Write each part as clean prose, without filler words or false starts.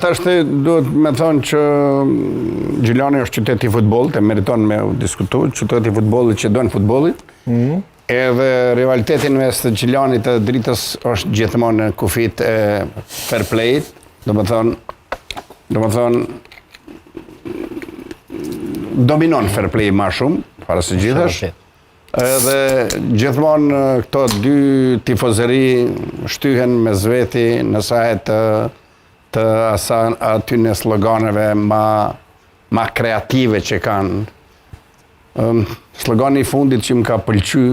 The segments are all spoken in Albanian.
Tashtë duhet me thonë që Gjilani është qyteti i futbollit, e meriton me u diskutu, qyteti i futbollit që dojnë futbollit. Edhe rivalitetin mes të Gjilanit dhe Dritës është gjithmonë në kufit e fair play-it, do me thonë dominon fair play ma shumë, para së gjithash. Edhe gjithmonë këto dy tifozëri shtyhen me zveti në sahet të aty në sloganeve ma kreative që kanë. Slogani i fundit që më ka pëlqy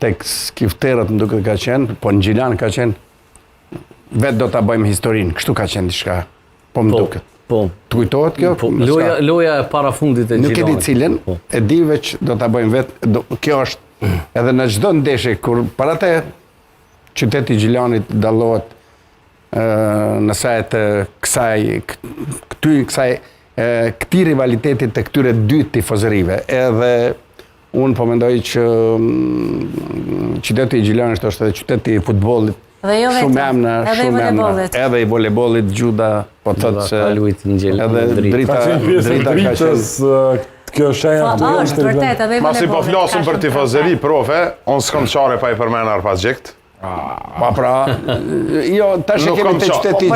tek skifterët më duket ka qenë, po në Gjilan ka qenë vetë do ta bëjmë historinë, kështu ka qenë diçka, po më duket. Po. Të kujtohet kjo? Loja e para fundit e Gjilanit. Nuk e di cilën, e di veç do ta bëjmë vetë, kjo është edhe në çdo ndeshje kur para te qyteti i Gjilanit dallohet në sajt këtij rivalitetit të këtyre dy tifozërive. Edhe unë po mendoj që qyteti i Gjilanit është edhe qyteti i futbollit. Shumë emna, edhe i volejbollit, Gjuda, po thotë se edhe Drita ka qenë. Kjo shenja të është vërtet, edhe i volejbollit. Masi po flasim për tifozëri, profe, unë s'kam qare pa i përmen Arpaz Gjekt. Pa pra, jo, tash e kemi të qyteti